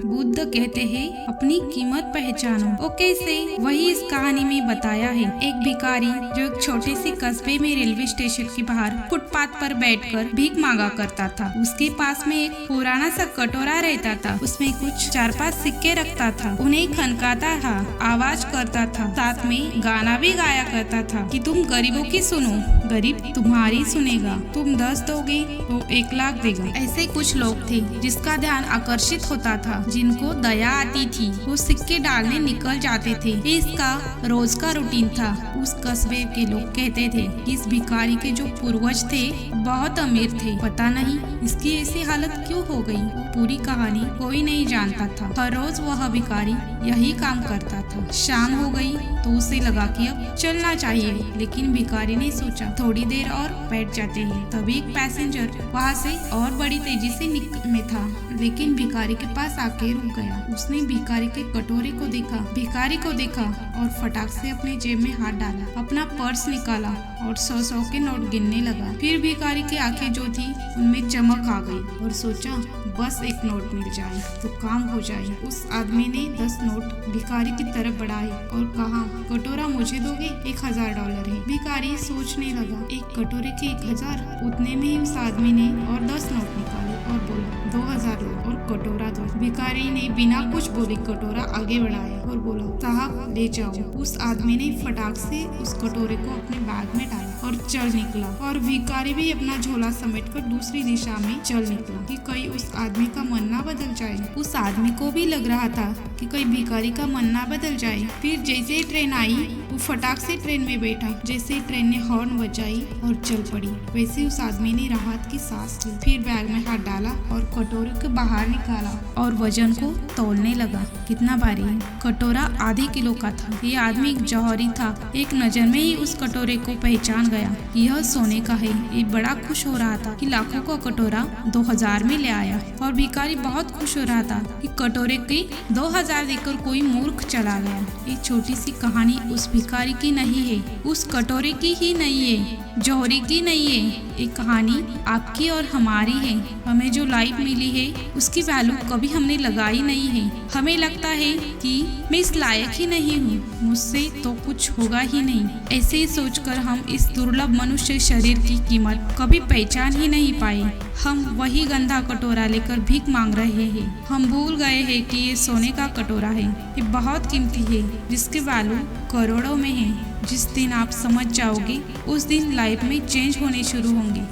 बुद्ध कहते हैं अपनी कीमत पहचानो। वो कैसे, वही इस कहानी में बताया है। एक भिखारी जो एक छोटे से कस्बे में रेलवे स्टेशन के बाहर फुटपाथ पर बैठकर भीख मांगा करता था। उसके पास में एक पुराना सा कटोरा रहता था। उसमें कुछ 4-5 सिक्के रखता था। उन्हें खनकाता था, आवाज करता था, साथ में गाना भी गाया करता था कि तुम गरीबों की सुनो, गरीब तुम्हारी सुनेगा, तुम 10 दोगे तो 1 लाख देगा। ऐसे कुछ लोग थे जिसका ध्यान आकर्षित होता था, जिनको दया आती थी, वो सिक्के डालने निकल जाते थे। ये इसका रोज का रूटीन था। उस कस्बे के लोग कहते थे कि इस भिखारी के जो पूर्वज थे बहुत अमीर थे, पता नहीं इसकी ऐसी हालत क्यों हो गई। वो पूरी कहानी कोई नहीं जानता था। हर रोज वह भिखारी यही काम करता था। शाम हो गई तो उसे लगा कि अब चलना चाहिए, लेकिन भिखारी ने सोचा थोड़ी देर और बैठ जाते हैं। तभी एक पैसेंजर वहाँ से और बड़ी तेजी से में था, लेकिन भिखारी के पास आके रुक गया। उसने भिखारी के कटोरे को देखा, भिखारी को देखा और फटाक से अपने जेब में हाथ डाला, अपना पर्स निकाला और 100 के नोट गिनने लगा। फिर भिखारी की आंखें जो थी उनमें चमक आ गई और सोचा बस 1 नोट मिल जाए तो काम हो जाए। उस आदमी ने 10 नोट भिखारी की तरफ बढ़ाए और कहा, कटोरा मुझे दोगे? $1000 है। भिखारी सोचने लगा, एक कटोरे के 1000। उतने में ही उस आदमी ने और 10 नोट निकाले और बोला 2000 लो और कटोरा दो। भिखारी ने बिना कुछ बोले कटोरा आगे बढ़ाया और बोला, साहब ले जाओ। उस आदमी ने फटाक से उस कटोरे को अपने बैग में डाला और चल निकला। और भिखारी भी अपना झोला समेटकर दूसरी दिशा में चल निकला कि कहीं उस आदमी का मन ना बदल जाए। उस आदमी को भी लग रहा था कि कहीं भिखारी का मन ना बदल जाए। फिर जैसे ट्रेन आई वो फटाक से ट्रेन में बैठा। जैसे ट्रेन ने हॉर्न बजाई और चल पड़ी, वैसे उस आदमी ने राहत की सांस ली। फिर बैग में हाथ डाला और कटोरे को बाहर निकाला और वजन को तौलने लगा। कितना भारी है? कटोरा आधे किलो का था। ये आदमी एक जौहरी था। एक नजर में ही उस कटोरे को पहचान गया, यह सोने का है। ये बड़ा खुश हो रहा था कि लाखों का कटोरा 2000 में ले आया। और भिखारी बहुत खुश हो रहा था कि कटोरे के 2000 देकर कोई मूर्ख चला गया। एक छोटी सी कहानी उस भिखारी की नहीं है, उस कटोरे की ही नहीं है, जौहरी की नहीं है। एक कहानी आपकी और हमारी है। हमें जो लाइफ मिली है उसकी वैल्यू कभी हमने लगाई नहीं है। हमें लगता है कि मैं इस लायक ही नहीं हूँ, मुझसे तो कुछ होगा ही नहीं। ऐसे ही सोचकर हम इस दुर्लभ मनुष्य शरीर की कीमत कभी पहचान ही नहीं पाए। हम वही गंदा कटोरा लेकर भीख मांग रहे हैं। हम भूल गए हैं कि ये सोने का कटोरा है। ये बहुत कीमती है, जिसकी वैल्यू करोड़ों में है। जिस दिन आप समझ जाओगे उस दिन लाइफ में चेंज होने शुरू होंगे।